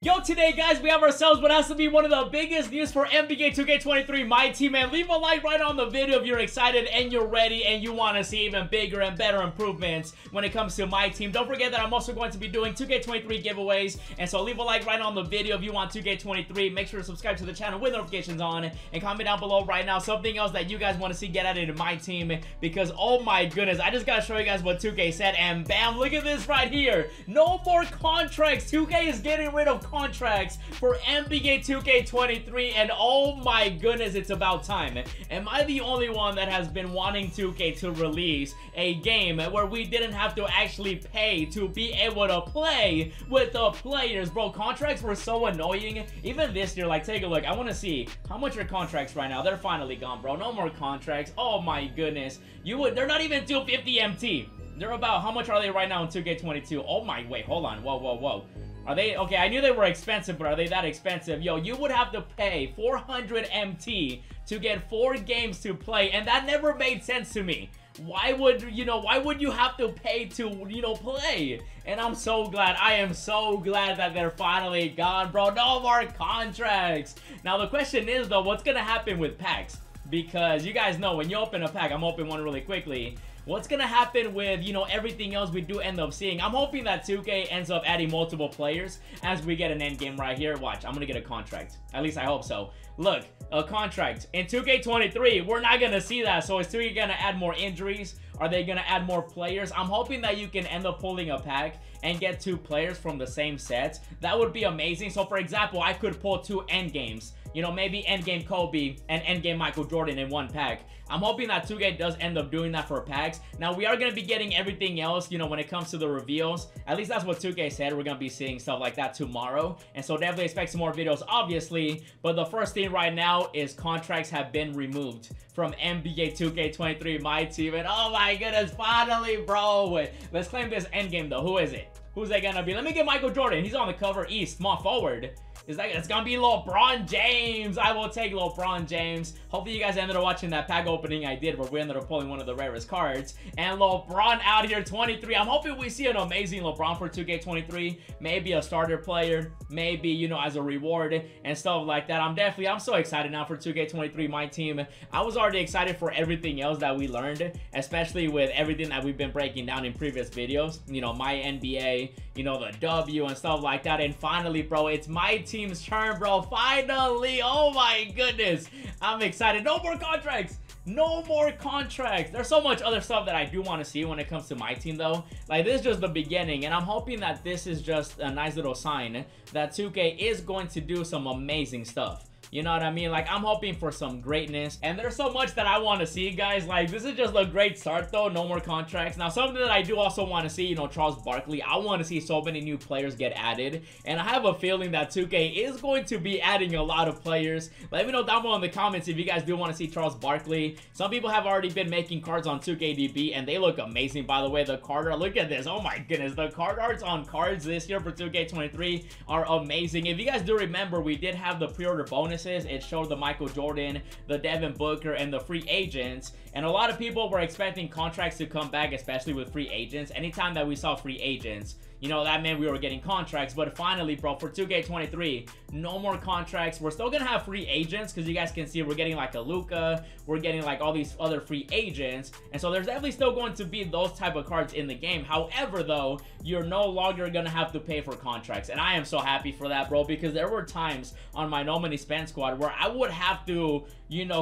Yo, today, guys, we have ourselves what has to be one of the biggest news for NBA 2K23 Myteam. And leave a like right on the video if you're excited and you're ready and you want to see even bigger and better improvements when it comes to Myteam. Don't forget that I'm also going to be doing 2K23 giveaways. And so leave a like right on the video if you want 2K23. Make sure to subscribe to the channel with notifications on. And comment down below right now something else that you guys want to see get added in Myteam. Because, oh my goodness, I just got to show you guys what 2K said. And bam, look at this right here. No more contracts. 2K is getting rid of contracts for NBA 2K23, and oh my goodness, it's about time. Am I the only one that has been wanting 2K to release a game where we didn't have to actually pay to be able to play with the players? Bro, contracts were so annoying. Even this year, like, take a look. I want to see how much are contracts right now. They're finally gone, bro. No more contracts. Oh my goodness. They're not even 250 MT. They're about, how much are they right now in 2K22? Oh my, wait, hold on. Whoa. Are they, okay, I knew they were expensive, but are they that expensive? Yo, you would have to pay 400 MT to get 4 games to play, and that never made sense to me. Why would you have to pay to, play? And I'm so glad, I am so glad that they're finally gone, bro. No more contracts. Now, the question is, though, what's gonna happen with packs? Because you guys know, when you open a pack, I'm opening one really quickly. What's gonna happen with, everything else we do end up seeing? I'm hoping that 2K ends up adding multiple players as we get an end game right here. Watch, I'm gonna get a contract. At least I hope so. Look, a contract. In 2K23, we're not gonna see that. So is 2K gonna add more injuries? Are they gonna add more players? I'm hoping that you can end up pulling a pack and get 2 players from the same set. That would be amazing. So for example, I could pull 2 end games. Maybe endgame Kobe and endgame Michael Jordan in one pack. I'm hoping that 2K does end up doing that for packs. Now, we are going to be getting everything else, when it comes to the reveals. At least that's what 2K said. We're going to be seeing stuff like that tomorrow. And so definitely expect some more videos, obviously. But the first thing right now is contracts have been removed from NBA 2K23 Myteam. And oh my goodness, finally, bro. Let's claim this endgame, though. Who is it? Who's that going to be? Let me get Michael Jordan. He's on the cover East, small forward. It's gonna be LeBron James. I will take LeBron James. Hopefully you guys ended up watching that pack opening I did where we ended up pulling one of the rarest cards. And LeBron out here, 23. I'm hoping we see an amazing LeBron for 2K23. Maybe a starter player. Maybe, as a reward and stuff like that. I'm so excited now for 2K23 Myteam. I was already excited for everything else that we learned, especially with everything that we've been breaking down in previous videos. My NBA, the W and stuff like that. And finally, bro, it's Myteam team's turn, bro. Finally. Oh my goodness, I'm excited. No more contracts. No more contracts. There's so much other stuff that I do want to see when it comes to Myteam, though. Like, this is just the beginning, and I'm hoping that this is just a nice little sign that 2K is going to do some amazing stuff. You know what I mean? Like, I'm hoping for some greatness. And there's so much that I want to see, guys. Like, this is just a great start, though. No more contracts. Now, something that I do also want to see, Charles Barkley. I want to see so many new players get added. And I have a feeling that 2K is going to be adding a lot of players. Let me know down below in the comments if you guys do want to see Charles Barkley. Some people have already been making cards on 2KDB, and they look amazing, by the way. The card art, look at this. Oh, my goodness. The card arts on cards this year for 2K23 are amazing. If you guys do remember, we did have the pre-order bonuses. It showed the Michael Jordan, the Devin Booker, and the free agents. And a lot of people were expecting contracts to come back, especially with free agents. Anytime that we saw free agents, that meant we were getting contracts. But finally, bro, for 2K23, no more contracts. We're still gonna have free agents, because you guys can see we're getting like a Luka, we're getting like all these other free agents, and so there's definitely still going to be those type of cards in the game. However, though, you're no longer gonna have to pay for contracts, and I am so happy for that, bro, because there were times on my no money spend squad where I would have to,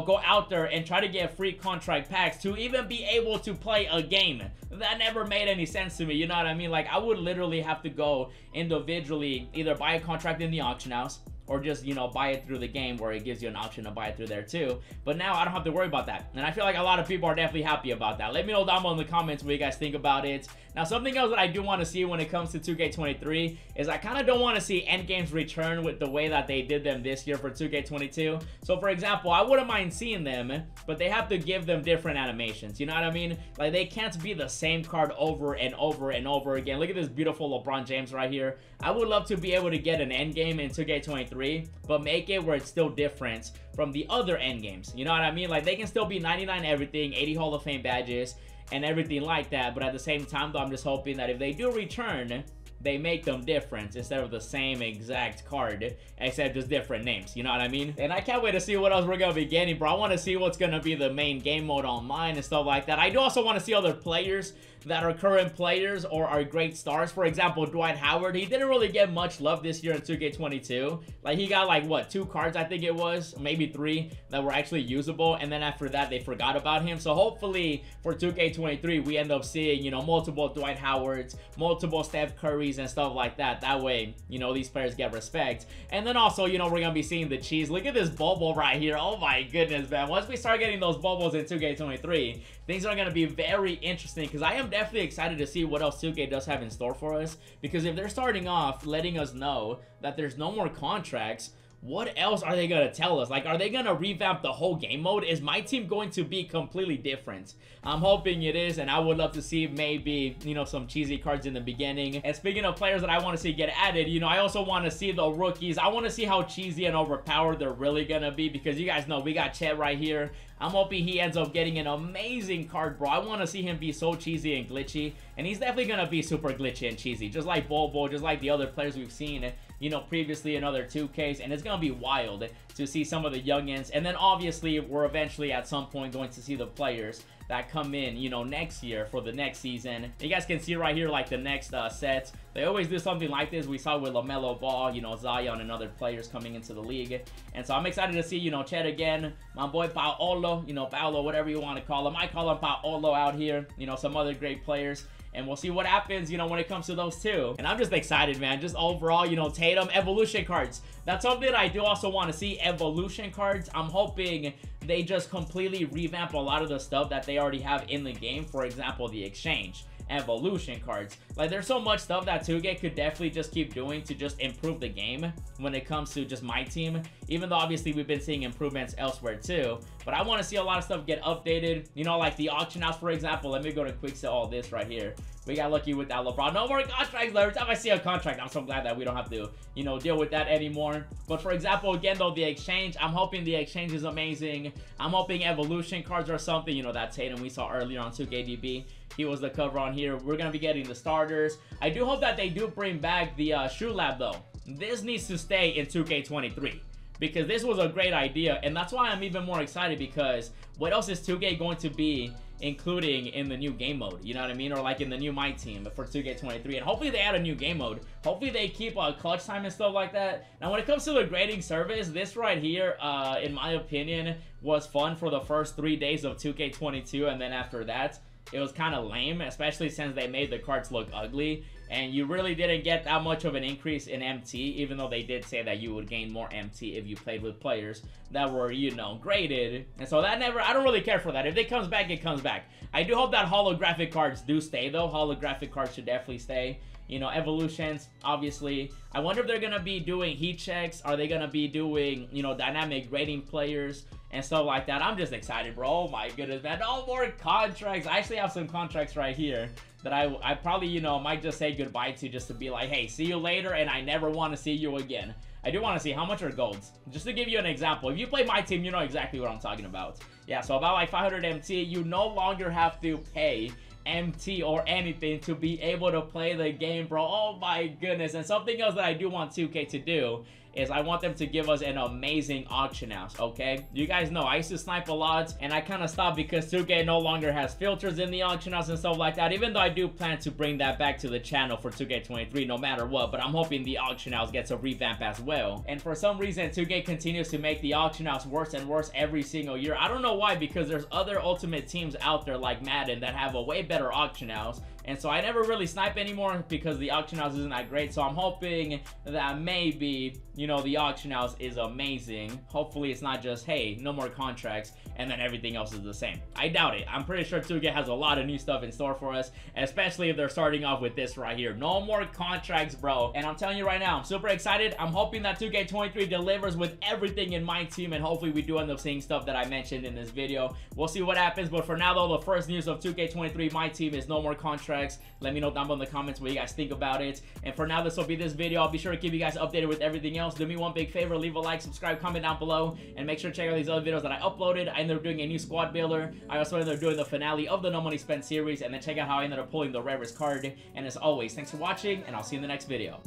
go out there and try to get free contract packs to even be able to play a game. That never made any sense to me, you know what I mean? Like, I would literally have to go individually, either buy a contract in the auction house, or just, buy it through the game where it gives you an option to buy it through there too. But now I don't have to worry about that. And I feel like a lot of people are definitely happy about that. Let me know down below in the comments what you guys think about it. Now, something else that I do want to see when it comes to 2K23 is I kind of don't want to see endgames return with the way that they did them this year for 2K22. So, for example, I wouldn't mind seeing them, but they have to give them different animations. You know what I mean? Like, they can't be the same card over and over and over again. Look at this beautiful LeBron James right here. I would love to be able to get an endgame in 2K23, but make it where it's still different from the other endgames. You know what I mean? Like, they can still be 99 everything, 80 Hall of Fame badges, and everything like that. But at the same time, though, I'm just hoping that if they do return, they make them different instead of the same exact card, except just different names, you know what I mean? And I can't wait to see what else we're gonna be getting, bro. I want to see what's gonna be the main game mode online and stuff like that. I do also want to see other players that are current players or are great stars. For example, Dwight Howard, he didn't really get much love this year in 2K22. Like, he got like, what, 2 cards, I think it was, maybe 3 that were actually usable, and then after that, they forgot about him. So hopefully, for 2K23, we end up seeing, you know, multiple Dwight Howards, multiple Steph Currys, and stuff like that. That way, you know, these players get respect. And then also, you know, we're gonna be seeing the cheese. Look at this bubble right here. Oh my goodness, man. Once we start getting those bubbles in 2K23, things are gonna be very interesting, because I am definitely excited to see what else 2K does have in store for us, because if they're starting off letting us know that there's no more contracts, what else are they gonna tell us? Like, are they gonna revamp the whole game mode? Is my team going to be completely different? I'm hoping it is, and I would love to see maybe, you know, some cheesy cards in the beginning. And speaking of players that I want to see get added, you know, I also want to see the rookies. I want to see how cheesy and overpowered they're really gonna be, because you guys know we got Chet right here. I'm hoping he ends up getting an amazing card, bro. I want to see him be so cheesy and glitchy, and he's definitely gonna be super glitchy and cheesy, just like Bobo, just like the other players we've seen, you know, previously in other 2Ks, and it's gonna be wild to see some of the youngins. And then obviously we're eventually at some point going to see the players that come in, you know, next year for the next season. You guys can see right here, like, the next sets. They always do something like this. We saw with LaMelo Ball, you know, Zion and other players coming into the league. And so I'm excited to see, you know, Chet again, my boy Paolo, you know, Paolo, whatever you want to call him. I call him Paolo out here, you know, some other great players. And we'll see what happens, you know, when it comes to those two. And I'm just excited, man. Just overall, you know, Tatum, evolution cards. That's something that I do also want to see, evolution cards. I'm hoping they just completely revamp a lot of the stuff that they already have in the game. For example, the exchange, evolution cards. Like, there's so much stuff that 2K could definitely just keep doing to just improve the game when it comes to just my team, even though obviously we've been seeing improvements elsewhere too. But I want to see a lot of stuff get updated, you know, like the auction house, for example. Let me go to quick sell all this right here. We got lucky with that LeBron. No more contracts. Every time I see a contract, I'm so glad that we don't have to, you know, deal with that anymore. But for example, again though, the exchange, I'm hoping the exchange is amazing. I'm hoping evolution cards or something, you know, that Tatum we saw earlier on 2KDB. He was the cover on here. We're gonna be getting the starters. I do hope that they do bring back the shoe lab though. This needs to stay in 2K23, because this was a great idea, and that's why I'm even more excited, because what else is 2K going to be including in the new game mode, you know what I mean? Or like in the new Myteam for 2K23, and hopefully they add a new game mode. Hopefully they keep clutch time and stuff like that. Now when it comes to the grading service, this right here, in my opinion, was fun for the first 3 days of 2K22, and then after that, it was kind of lame, especially since they made the cards look ugly, and you really didn't get that much of an increase in MT, even though they did say that you would gain more MT if you played with players that were, you know, graded. And so that never, I don't really care for that. If it comes back, it comes back. I do hope that holographic cards do stay though. Holographic cards should definitely stay. You know, evolutions, obviously. I wonder if they're gonna be doing heat checks. Are they gonna be doing, you know, dynamic grading players and stuff like that? I'm just excited, bro. Oh my goodness, man. No more contracts. I actually have some contracts right here that I probably, you know, might just say goodbye to, just to be like, hey, see you later, and I never want to see you again. I do want to see how much are golds. Just to give you an example, if you play my team, you know exactly what I'm talking about. Yeah, so about like 500 MT, you no longer have to pay MT or anything to be able to play the game, bro. Oh my goodness. And something else that I do want 2K to do is I want them to give us an amazing auction house, okay? You guys know I used to snipe a lot, and I kind of stopped because 2K no longer has filters in the auction house and stuff like that, even though I do plan to bring that back to the channel for 2K23 no matter what. But I'm hoping the auction house gets a revamp as well. And for some reason, 2K continues to make the auction house worse and worse every single year. I don't know why, because there's other Ultimate teams out there like Madden that have a way better auction house. And so I never really snipe anymore because the auction house isn't that great. So I'm hoping that maybe, you know, the auction house is amazing. Hopefully it's not just, hey, no more contracts, and then everything else is the same. I doubt it. I'm pretty sure 2K has a lot of new stuff in store for us, especially if they're starting off with this right here. No more contracts, bro. And I'm telling you right now, I'm super excited. I'm hoping that 2K23 delivers with everything in my team, and hopefully we do end up seeing stuff that I mentioned in this video. We'll see what happens, but for now though, the first news of 2K23 My Team is no more contracts. contracts. Let me know down below in the comments what you guys think about it. And for now, this will be this video. I'll be sure to keep you guys updated with everything else. Do me one big favor, leave a like, subscribe, comment down below, and make sure to check out these other videos that I uploaded. I ended up doing a new squad builder. I also ended up doing the finale of the No Money Spent series, and then check out how I ended up pulling the rarest card. And as always, thanks for watching, and I'll see you in the next video.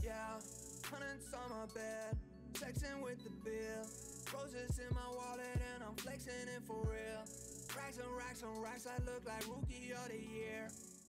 Flexing with the bill, roses in my wallet and I'm flexing it for real. Racks and racks and racks, I look like rookie of the year.